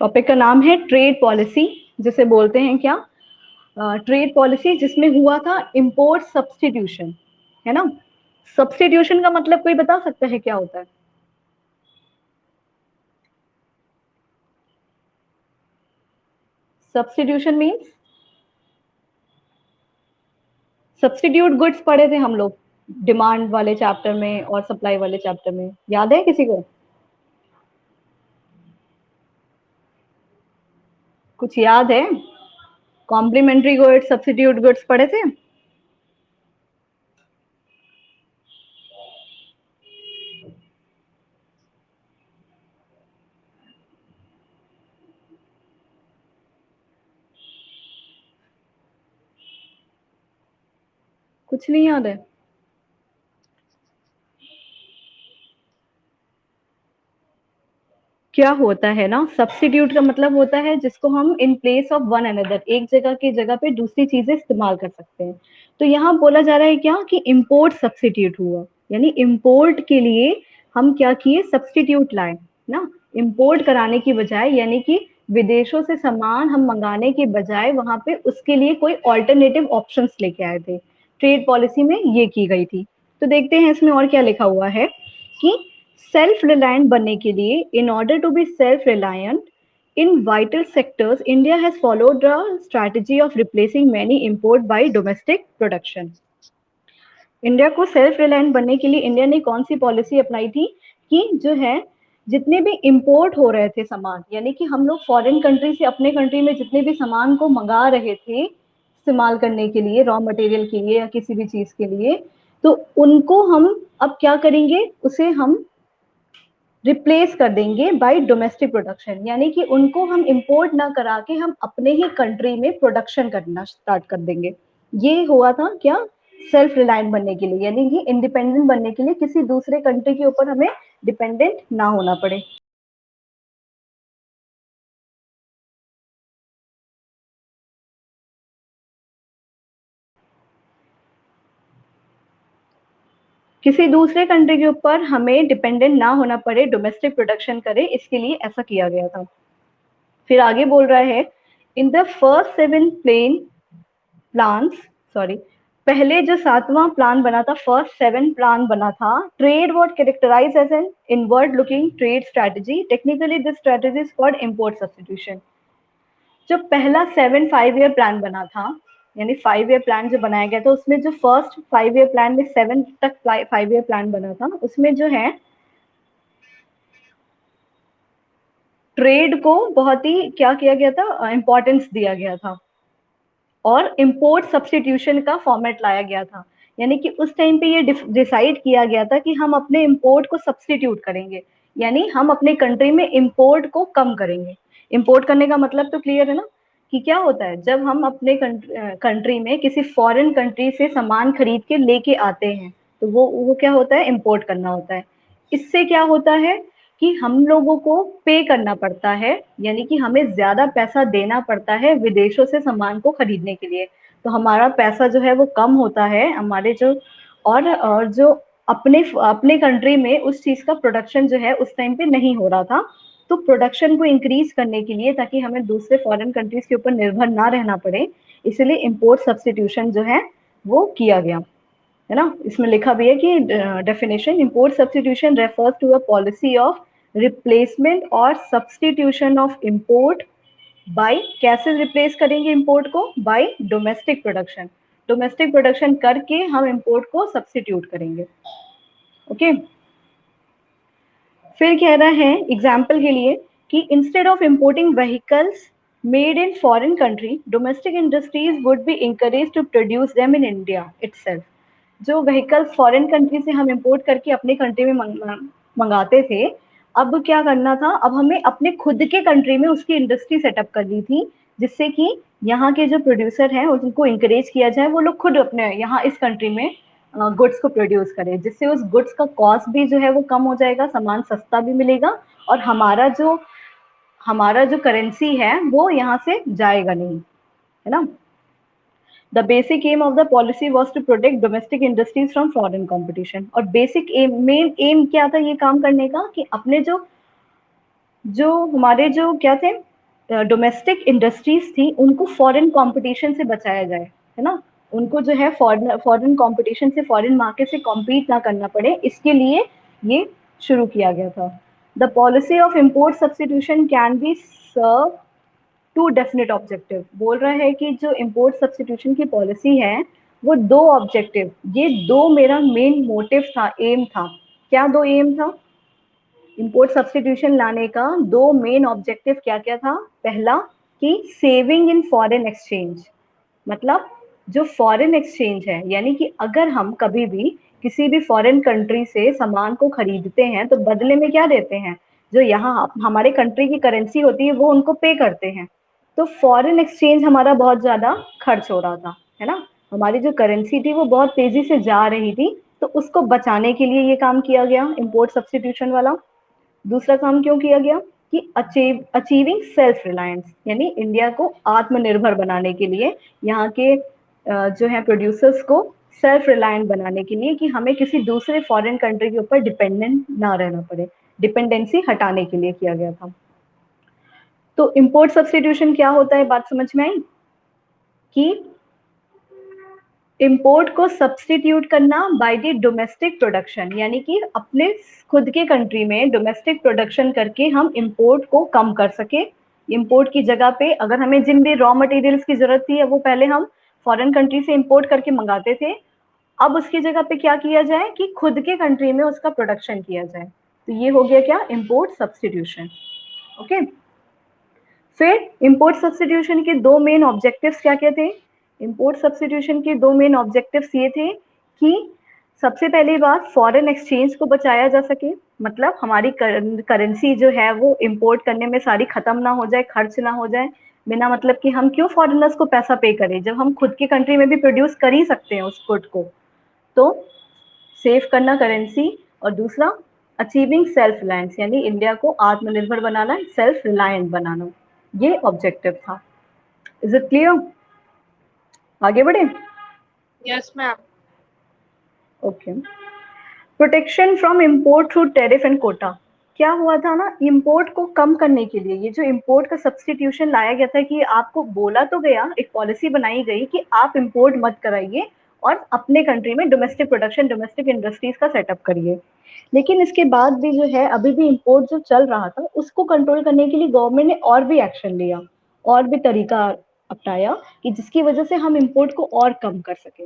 Topic का नाम है ट्रेड पॉलिसी, जिसे बोलते हैं क्या, ट्रेड पॉलिसी, जिसमें हुआ था इंपोर्ट सब्स्टिट्यूशन, है ना। सब्स्टिट्यूशन का मतलब कोई बता सकता है क्या होता है? सब्स्टिट्यूशन मीन्स, सब्स्टिट्यूट गुड्स पढ़े थे हम लोग डिमांड वाले चैप्टर में और सप्लाई वाले चैप्टर में, याद है किसी को? कुछ याद है? कॉम्प्लीमेंट्री गुड्स, सब्स्टिट्यूट गुड्स पढ़े थे? कुछ नहीं याद है? क्या होता है ना, सब्स्टिट्यूट का मतलब होता है जिसको हम in place of one another, एक जगह की जगह पे दूसरी चीजें इस्तेमाल कर सकते हैं। तो यहाँ बोला जा रहा है क्या कि इंपोर्ट सब्स्टिट्यूट हुआ, यानी इंपोर्ट के लिए हम क्या किए, सब्स्टिट्यूट लाए ना। इंपोर्ट कराने की बजाय, यानी कि विदेशों से सामान हम मंगाने के बजाय वहां पे उसके लिए कोई ऑल्टरनेटिव ऑप्शंस लेके आए थे। ट्रेड पॉलिसी में ये की गई थी। तो देखते हैं इसमें और क्या लिखा हुआ है कि सेल्फ रिलायंट बनने के लिए, in order to be self reliant in vital sectors, India has followed the strategy of replacing many import by domestic production. India को सेल्फ रिलायंट बनने के लिए इंडिया ने कौन सी पॉलिसी अपनाई थी कि जो है, जितने भी इंपोर्ट हो रहे थे सामान, यानी कि हम लोग फॉरेन कंट्री से अपने कंट्री में जितने भी सामान को मंगा रहे थे इस्तेमाल करने के लिए, रॉ मटेरियल के लिए या किसी भी चीज के लिए, तो उनको हम अब क्या करेंगे, उसे हम रिप्लेस कर देंगे बाय डोमेस्टिक प्रोडक्शन, यानी कि उनको हम इंपोर्ट ना करा के हम अपने ही कंट्री में प्रोडक्शन करना स्टार्ट कर देंगे। ये हुआ था क्या, सेल्फ रिलायंट बनने के लिए, यानी कि इंडिपेंडेंट बनने के लिए किसी दूसरे कंट्री के ऊपर हमें डिपेंडेंट ना होना पड़े। किसी दूसरे कंट्री के ऊपर हमें डिपेंडेंट ना होना पड़े, डोमेस्टिक प्रोडक्शन करे, इसके लिए ऐसा किया गया था। फिर आगे बोल रहा है, in the first 7 plane plans, sorry, पहले जो 7वां प्लान बना था, फर्स्ट 7 प्लान बना था, trade what characterise as an inward looking trade strategy, technically this strategy is called import substitution. जो पहला 7 5 ईयर प्लान बना था, यानी 5 ईयर प्लान जो बनाया गया था, उसमें जो फर्स्ट 5 ईयर प्लान में 7 तक 5 ईयर प्लान बना था, उसमें जो है ट्रेड को बहुत ही क्या किया गया था, इंपॉर्टेंस दिया गया था और इंपोर्ट सब्स्टिट्यूशन का फॉर्मेट लाया गया था। यानी कि उस टाइम पे ये डिसाइड किया गया था कि हम अपने इंपोर्ट को सब्स्टिट्यूट करेंगे, यानी हम अपने कंट्री में इंपोर्ट को कम करेंगे। इंपोर्ट करने का मतलब तो क्लियर है ना, कि क्या होता है जब हम अपने कंट्री में किसी फॉरेन कंट्री से सामान खरीद के लेके आते हैं, तो वो क्या होता है, इंपोर्ट करना होता है। इससे क्या होता है कि हम लोगों को पे करना पड़ता है, यानी कि हमें ज्यादा पैसा देना पड़ता है विदेशों से सामान को खरीदने के लिए। तो हमारा पैसा जो है वो कम होता है, हमारे जो और जो अपने अपने कंट्री में उस चीज का प्रोडक्शन जो है उस टाइम पे नहीं हो रहा था। तो प्रोडक्शन को इंक्रीज करने के लिए, ताकि हमें दूसरे फॉरेन कंट्रीज के ऊपर निर्भर ना रहना पड़े, इसलिए इंपोर्ट सब्स्टिट्यूशन जो है वो किया गया, है ना। इसमें लिखा भी है कि definition, import substitution refers to a policy of replacement और सब्स्टिट्यूशन ऑफ इंपोर्ट बाय, कैसे रिप्लेस करेंगे इंपोर्ट को, by domestic production. Domestic production करके हम इंपोर्ट को सब्स्टिट्यूट करेंगे। ओके। फिर कह रहा है एग्जाम्पल के लिए कि instead of importing vehicles made in foreign country, domestic industries would be encourage to produce them in India itself. जो व्हीकल्स फॉरेन कंट्री से हम इंपोर्ट करके अपने कंट्री में मंगाते थे, अब क्या करना था, अब हमें अपने खुद के कंट्री में उसकी इंडस्ट्री सेटअप करनी थी, जिससे कि यहाँ के जो प्रोड्यूसर हैं उनको इंकरेज किया जाए, वो लोग खुद अपने यहाँ इस कंट्री में गुड्स को प्रोड्यूस करें, जिससे उस गुड्स का कॉस्ट भी जो है वो कम हो जाएगा, सामान सस्ता भी मिलेगा, और हमारा जो करेंसी है वो यहाँ से जाएगा नहीं, है ना। The basic aim of the policy was to protect domestic industries from foreign competition. और बेसिक एम, मेन एम क्या था ये काम करने का, कि अपने जो जो हमारे जो क्या थे, डोमेस्टिक इंडस्ट्रीज थी उनको फॉरेन कंपटीशन से बचाया जाए, है ना, उनको जो है फॉरेन कंपटीशन से, फॉरेन मार्केट से कॉम्पीट ना करना पड़े, इसके लिए ये शुरू किया गया था। The policy of import substitution can be serve to definite objective, बोल रहा है कि जो इम्पोर्ट सब्सटीट्यूशन की पॉलिसी है वो दो ऑब्जेक्टिव, ये दो मेरा मेन मोटिव था, एम था। क्या दो एम था इम्पोर्ट सब्सटीट्यूशन लाने का? दो मेन ऑब्जेक्टिव क्या क्या था? पहला कि सेविंग इन फॉरेन एक्सचेंज, मतलब जो फॉरेन एक्सचेंज है, यानी कि अगर हम कभी भी किसी भी फॉरेन कंट्री से सामान को खरीदते हैं तो बदले में क्या देते हैं, जो यहाँ हमारे कंट्री की करेंसी होती है वो उनको पे करते हैं। तो फॉरेन एक्सचेंज हमारा बहुत ज्यादा खर्च हो रहा था, है ना, हमारी जो करेंसी थी वो बहुत तेजी से जा रही थी, तो उसको बचाने के लिए ये काम किया गया इम्पोर्ट सब्सटीट्यूशन वाला। दूसरा काम क्यों किया गया कि अचीविंग सेल्फ रिलायंस, यानी इंडिया को आत्मनिर्भर बनाने के लिए, यहाँ के जो है प्रोड्यूसर्स को सेल्फ रिलायंट बनाने के लिए, कि हमें किसी दूसरे फॉरेन कंट्री के ऊपर डिपेंडेंट ना रहना पड़े, डिपेंडेंसी हटाने के लिए किया गया था। तो इम्पोर्ट सब्सटीट्यूशन क्या होता है, बात समझ में आई? कि इम्पोर्ट को सब्सटीट्यूट करना बाय द डोमेस्टिक प्रोडक्शन, यानी कि अपने खुद के कंट्री में डोमेस्टिक प्रोडक्शन करके हम इम्पोर्ट को कम कर सके। इम्पोर्ट की जगह पे अगर हमें जिन भी रॉ मटेरियल्स की जरूरत थी वो पहले हम फॉरेन कंट्री से इम्पोर्ट करके मंगाते थे, अब उसकी जगह पे क्या किया जाए कि खुद के कंट्री में उसका प्रोडक्शन किया जाए। तो ये हो गया क्या, इम्पोर्ट सब्सटीट्यूशन। ओके, फिर इम्पोर्ट सब्सटीट्यूशन के दो मेन ऑब्जेक्टिव्स क्या क्या थे? इम्पोर्ट सब्सटीट्यूशन के दो मेन ऑब्जेक्टिव्स ये थे कि सबसे पहली बात फॉरेन एक्सचेंज को बचाया जा सके, मतलब हमारी करेंसी जो है वो इम्पोर्ट करने में सारी खत्म ना हो जाए, खर्च ना हो जाए बिना मतलब कि हम क्यों फॉरेनर्स को पैसा पे करें जब हम खुद की कंट्री में भी प्रोड्यूस कर ही सकते हैं उस गुड को। तो सेव करना करेंसी, और दूसरा अचीविंग सेल्फ रिलायंस, यानी इंडिया को आत्मनिर्भर बनाना, सेल्फ रिलायंट बनाना, ये ऑब्जेक्टिव था। Is it clear? आगे बढ़े? Yes ma'am. Okay, protection from import through tariff and quota. क्या हुआ था ना, इम्पोर्ट को कम करने के लिए ये जो इम्पोर्ट का सब्सटीट्यूशन लाया गया था, कि आपको बोला तो गया, एक पॉलिसी बनाई गई कि आप इम्पोर्ट मत कराइए और अपने कंट्री में डोमेस्टिक प्रोडक्शन, डोमेस्टिक इंडस्ट्रीज का सेटअप करिए। लेकिन इसके बाद भी जो है अभी भी इम्पोर्ट जो चल रहा था उसको कंट्रोल करने के लिए गवर्नमेंट ने और भी एक्शन लिया, और भी तरीका अपनाया कि जिसकी वजह से हम इम्पोर्ट को और कम कर सके।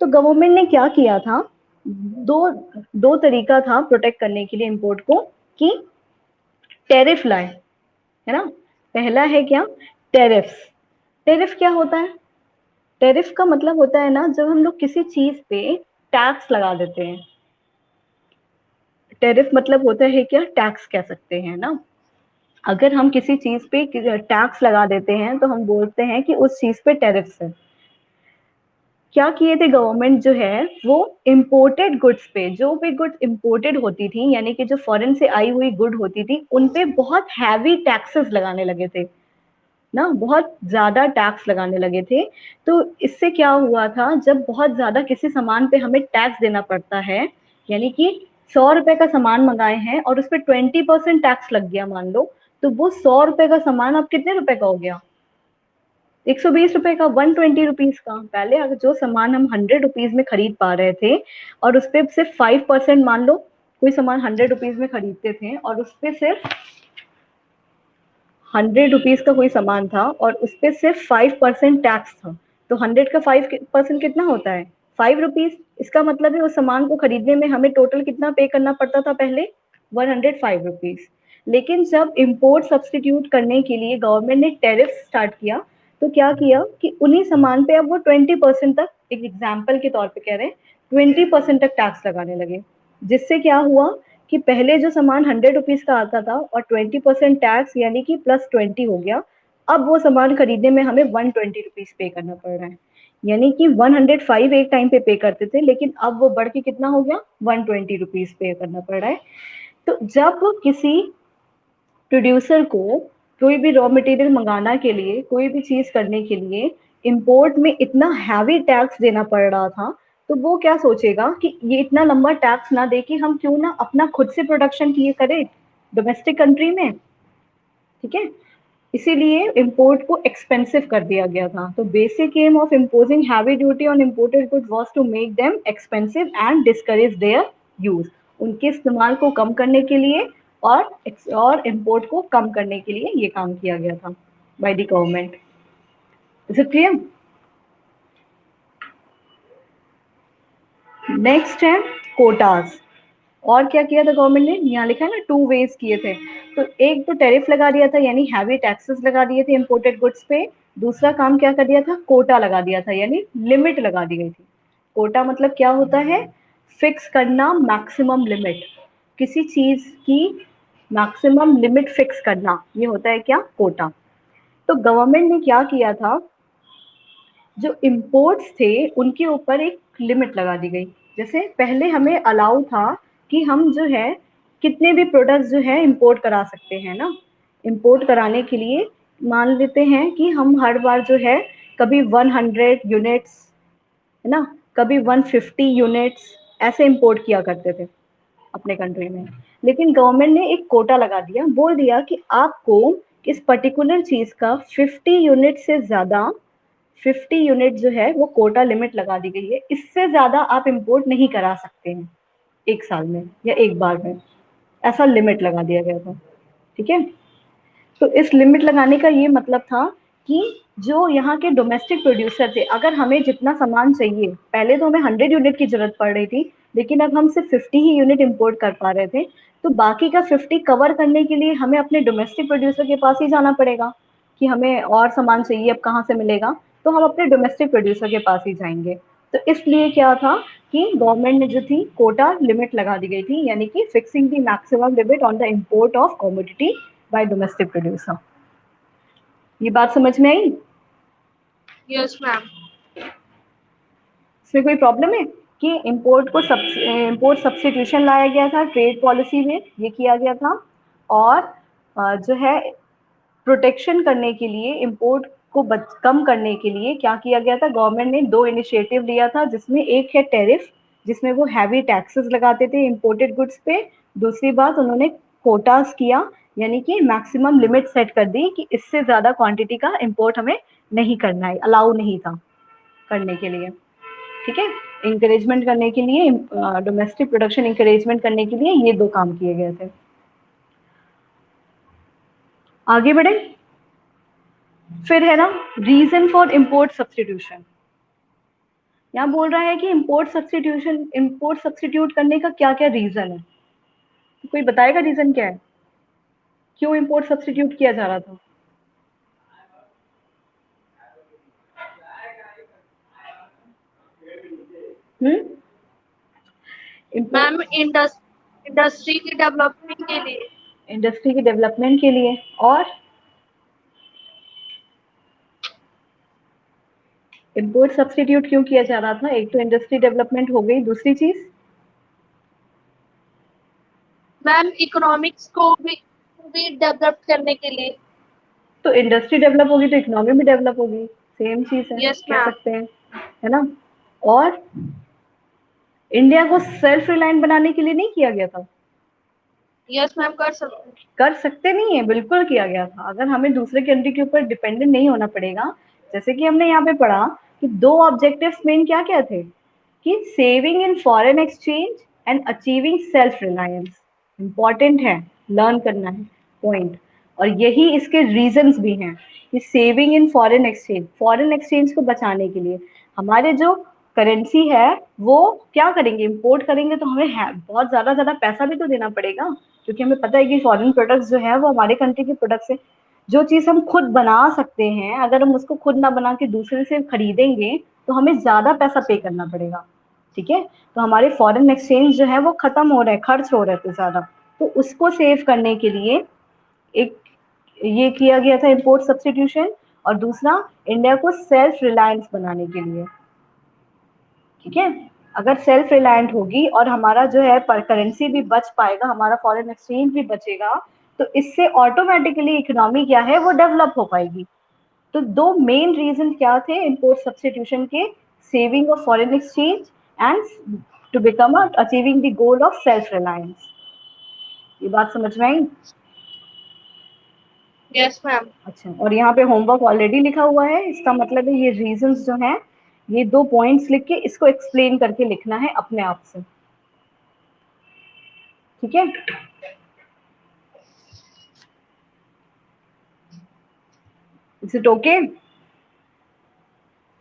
तो गवर्नमेंट ने क्या किया था, दो दो तरीका था प्रोटेक्ट करने के लिए इम्पोर्ट को, कि टैरिफ लाए, है ना। पहला है क्या, टैरिफ। टैरिफ क्या होता है? टैरिफ का मतलब होता है ना, जब हम लोग किसी चीज पे टैक्स लगा देते हैं। टैरिफ मतलब होता है क्या, टैक्स कह सकते हैं ना। अगर हम किसी चीज पे टैक्स लगा देते हैं तो हम बोलते हैं कि उस चीज पे टैरिफ है। क्या किए थे गवर्नमेंट जो है वो, इम्पोर्टेड गुड्स पे, जो भी गुड इम्पोर्टेड होती थी, यानी कि जो फॉरेन से आई हुई गुड होती थी, उन पे बहुत हैवी टैक्सेस लगाने लगे थे ना, बहुत ज्यादा टैक्स लगाने लगे थे। तो इससे क्या हुआ था, जब बहुत ज्यादा किसी सामान पे हमें टैक्स देना पड़ता है, यानी कि 100 रुपए का सामान मंगाए हैं और उस पर 20% टैक्स लग गया मान लो, तो वो 100 रुपए का सामान अब कितने रुपए का हो गया, 120 रुपए का, 120 रुपीज का। पहले अगर जो सामान हम 100 रुपीज में खरीद पा रहे थे और उस पर सिर्फ 5%, मान लो कोई सामान 100 रुपीज में खरीदते थे और उस पर सिर्फ 100 रुपीज का कोई सामान था और उस पर सिर्फ 5% टैक्स था, तो 100 का 5% कितना होता है, 5 रुपीज। इसका मतलब है उस सामान को खरीदने में हमें टोटल कितना पे करना पड़ता था पहले, 105 रुपीज। लेकिन जब इम्पोर्ट सब्सटीट्यूट करने के लिए गवर्नमेंट ने टैरिफ स्टार्ट किया, तो क्या किया कि उन्हीं सामान पे अब वो 20% तक, एक एग्जाम्पल के तौर पे कह रहे हैं, 20% तक टैक्स लगाने लगे। जिससे क्या हुआ कि पहले जो सामान 100 रुपीज का आता था और 20% टैक्स यानी कि +20 हो गया, अब वो सामान खरीदने में हमें 120 रुपीज पे करना पड़ रहा है। यानी कि 105 एक टाइम पे करते थे, लेकिन अब वो बढ़ के कितना हो गया, 120 रुपीज पे करना पड़ रहा है। तो जब किसी प्रोड्यूसर को कोई भी रॉ मटेरियल मंगाना के लिए, कोई भी चीज करने के लिए इंपोर्ट में इतना हैवी टैक्स देना पड़ रहा था, तो वो क्या सोचेगा कि ये इतना लंबा टैक्स ना दे कि हम क्यों ना अपना खुद से प्रोडक्शन किए करें डोमेस्टिक कंट्री में, ठीक है। इसीलिए इंपोर्ट को एक्सपेंसिव कर दिया गया था। तो basic aim of imposing heavy duty on imported goods was to make them expensive and discourage their use, उनके इस्तेमाल को कम करने के लिए और इम्पोर्ट को कम करने के लिए ये काम किया गया था by the government. Is it clear? Next है कोटाज। और क्या किया था गवर्नमेंट ने, यहाँ लिखा है ना 2 वेज किए थे। तो एक तो टैरिफ लगा दिया था, यानी हैवी टैक्सेस लगा दिए थे इंपोर्टेड गुड्स पे। दूसरा काम क्या कर दिया था, कोटा लगा दिया था, यानी लिमिट लगा दी गई थी। कोटा मतलब क्या होता है, फिक्स करना मैक्सिमम लिमिट, किसी चीज की मैक्सिमम लिमिट फिक्स करना, ये होता है क्या, कोटा। तो गवर्नमेंट ने क्या किया था, जो इम्पोर्ट्स थे उनके ऊपर एक लिमिट लगा दी गई। जैसे पहले हमें अलाउ था कि हम जो है कितने भी प्रोडक्ट्स जो है इंपोर्ट करा सकते हैं ना। इंपोर्ट कराने के लिए मान लेते हैं कि हम हर बार जो है कभी 100 यूनिट्स, है ना, कभी 150 यूनिट्स ऐसे इंपोर्ट किया करते थे अपने कंट्री में। लेकिन गवर्नमेंट ने एक कोटा लगा दिया, बोल दिया कि आपको इस पर्टिकुलर चीज का 50 यूनिट से ज्यादा, 50 यूनिट जो है वो कोटा लिमिट लगा दी गई है, इससे ज्यादा आप इंपोर्ट नहीं करा सकते हैं एक साल में या एक बार में, ऐसा लिमिट लगा दिया गया था। ठीक है, तो इस लिमिट लगाने का ये मतलब था कि जो यहाँ के डोमेस्टिक प्रोड्यूसर थे, अगर हमें जितना सामान चाहिए, पहले तो हमें 100 यूनिट की जरूरत पड़ रही थी, लेकिन अब हम सिर्फ 50 ही यूनिट इंपोर्ट कर पा रहे थे, तो बाकी का 50 कवर करने के लिए हमें अपने डोमेस्टिक प्रोड्यूसर के पास ही जाना पड़ेगा कि हमें और सामान चाहिए, अब कहाँ से मिलेगा, तो हम अपने डोमेस्टिक प्रोड्यूसर के पास ही जाएंगे। तो इसलिए क्या था कि गवर्नमेंट ने जो थी कोटा लिमिट लगा दी गई थी, यानी कि fixing the maximum limit on the import of commodity bye domestic producer. ये बात समझ में आई? Yes ma'am. इसमें कोई प्रॉब्लम है कि इंपोर्ट को इंपोर्ट सब्स्टिट्यूशन लाया गया था ट्रेड पॉलिसी में, ये किया गया था। और जो है प्रोटेक्शन करने के लिए, इंपोर्ट को कम करने के लिए क्या किया गया था, गवर्नमेंट ने 2 इनिशिएटिव लिया था, जिसमें एक है टैरिफ, जिसमें वो हैवी टैक्सेस लगाते थे इंपोर्टेड गुड्स पे। दूसरी बात, उन्होंने कोटास किया, यानी कि मैक्सिमम लिमिट सेट कर दी कि इससे ज्यादा क्वांटिटी का इंपोर्ट हमें नहीं करना है, अलाउ नहीं था करने के लिए। ठीक है, इंकरेजमेंट करने के लिए, डोमेस्टिक प्रोडक्शन इंकरेजमेंट करने के लिए ये 2 काम किए गए थे। आगे बढ़े, फिर है ना रीजन फॉर इंपोर्ट सब्स्टिट्यूशन। यहाँ बोल रहा है कि इंपोर्ट सब्स्टिट्यूट करने का क्या क्या रीजन है, तो कोई बताएगा रीजन क्या है, क्यों इंपोर्ट सब्स्टिट्यूट किया जा रहा था? मैम इंडस्ट्री की डेवलपमेंट के लिए। इंडस्ट्री के डेवलपमेंट के लिए। और इंपोर्ट सब्स्टिट्यूट क्यों किया जा रहा था, एक तो इंडस्ट्री डेवलपमेंट हो गई, दूसरी चीज मैम इकोनॉमिक्स को भी डेवलप करने के लिए। तो इंडस्ट्री डेवलप होगी तो इकोनॉमी भी डेवलप होगी, सेम चीज है, यस कह मैम। सकते हैं, है ना। और इंडिया को सेल्फ रिलायंट बनाने के लिए नहीं किया गया था, यस मैम कर सकते हैं। कर सकते नहीं है, बिल्कुल किया गया था। अगर हमें दूसरे कंट्री के ऊपर डिपेंडेंट नहीं होना पड़ेगा, जैसे कि हमने यहाँ पे पढ़ा कि 2 ऑब्जेक्टिव्स मेन क्या क्या थे, कि saving in foreign exchange and achieving self reliance. Important है, लर्न करना है पॉइंट। और यही इसके रीजंस भी हैं कि सेविंग इन फॉरेन एक्सचेंज को बचाने के लिए हमारे जो करेंसी है वो क्या करेंगे, इंपोर्ट करेंगे, तो हमें बहुत ज्यादा ज्यादा पैसा भी तो देना पड़ेगा, क्योंकि हमें पता है कि फॉरेन प्रोडक्ट्स जो है वो हमारे कंट्री के प्रोडक्ट्स है। जो चीज हम खुद बना सकते हैं, अगर हम उसको खुद ना बना के दूसरे से खरीदेंगे तो हमें ज्यादा पैसा पे करना पड़ेगा। ठीक है, तो हमारे फॉरेन एक्सचेंज जो है वो खत्म हो रहे हैं, खर्च हो रहे थे ज्यादा, तो उसको सेव करने के लिए एक ये किया गया था इंपोर्ट सब्स्टिट्यूशन। और दूसरा, इंडिया को सेल्फ रिलायंस बनाने के लिए। ठीक है, अगर सेल्फ रिलायंट होगी और हमारा जो है करेंसी भी बच पाएगा, हमारा फॉरेन एक्सचेंज भी बचेगा, तो इससे ऑटोमेटिकली इकोनॉमी क्या है वो डेवलप हो पाएगी। तो 2 मेन रीजन क्या थे इंपोर्ट सब्स्टिट्यूशन के, saving of foreign exchange and to become achieving the goal of self reliance. ये बात समझ में आई? Yes ma'am. अच्छा, और यहाँ पे होमवर्क ऑलरेडी लिखा हुआ है, इसका मतलब है ये रीजंस जो हैं, ये 2 पॉइंट्स लिख के इसको एक्सप्लेन करके लिखना है अपने आप से, ठीक है? Is it okay?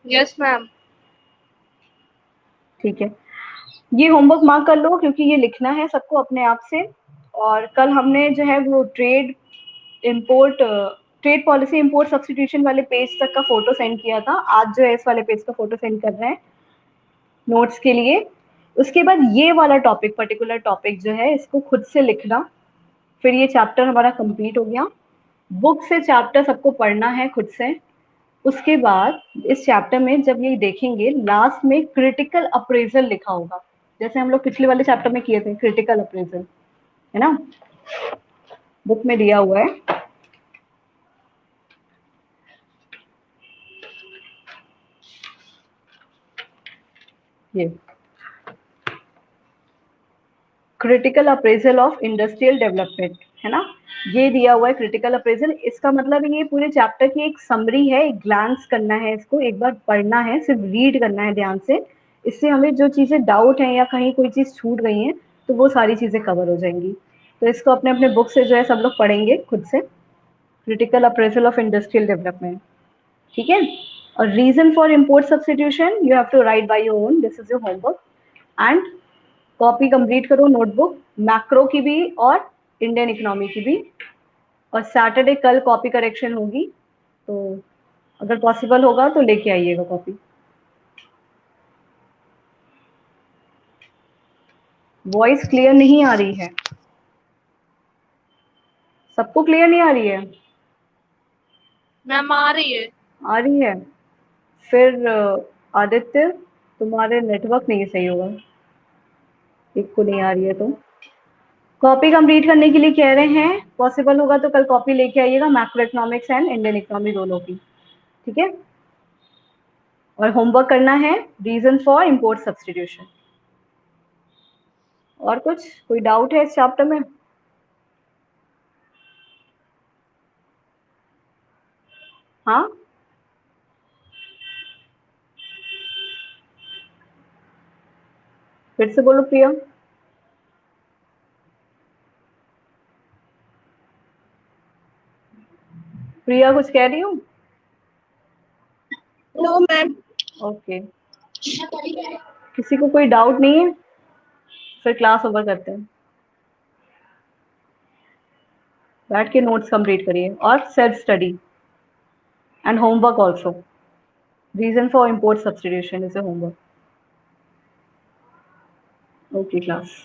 Yes ma'am. ठीक है, ये होमवर्क मार्क कर लो क्योंकि ये लिखना है सबको अपने आप से। और कल हमने जो है वो ट्रेड पॉलिसी इंपोर्ट सब्स्टिट्यूशन वाले पेज तक का फोटो सेंड किया था, आज जो है इस वाले पेज का फोटो सेंड कर रहे हैं नोट्स के लिए। उसके बाद ये वाला टॉपिक, पर्टिकुलर टॉपिक जो है, इसको खुद से लिखना, फिर ये चैप्टर हमारा कंप्लीट हो गया। बुक से चैप्टर सबको पढ़ना है खुद से। उसके बाद इस चैप्टर में जब ये देखेंगे, लास्ट में क्रिटिकल अप्रेजल लिखा होगा, जैसे हम लोग पिछले वाले चैप्टर में किए थे क्रिटिकल अप्रेजल, है ना? बुक में दिया हुआ है। ये critical appraisal of industrial development, है ना? ये दिया हुआ है क्रिटिकल अप्रेजल। इसका मतलब ये पूरे चैप्टर की एक समरी है, एक ग्लांस करना है, इसको एक बार पढ़ना है, सिर्फ रीड करना है ध्यान से। इससे हमें जो चीज़ें डाउट हैं या कहीं कोई चीज़ छूट गई हैं तो वो सारी चीज़ें कवर हो जाएंगी। तो इसको अपने अपने बुक से जो है सब लोग पढ़ेंगे खुद से, critical appraisal of industrial development, ठीक है? और reason for import substitution you have to write by your own, this is your homework. And copy complete करो नोटबुक, मैक्रो की भी और इंडियन इकोनॉमी की भी। और सैटरडे कल कॉपी करेक्शन होगी, तो अगर पॉसिबल होगा तो लेके आइएगा कॉपी। वॉइस क्लियर नहीं आ रही है, सबको क्लियर नहीं आ रही है? मैम आ रही है। आ रही है? फिर आदित्य, तुम्हारे नेटवर्क नहीं सही होगा, एक को नहीं आ रही है तो। कॉपी कंप्लीट करने के लिए कह रहे हैं, पॉसिबल होगा तो कल कॉपी लेके आइएगा, macro economics and Indian economy दोनों की, ठीक है? और होमवर्क करना है रीजन फॉर इम्पोर्ट सब्सटीट्यूशन। और कुछ कोई डाउट है इस चैप्टर में? हाँ, फिर से बोलो प्रिया। प्रिया कुछ कह रही हूँ? No ma'am. ओके, किसी को कोई डाउट नहीं है? फिर क्लास ओवर करते हैं, बैठ के नोट्स कंप्लीट करिए और self study and homework also. Reason for import substitution is a homework. Okay class.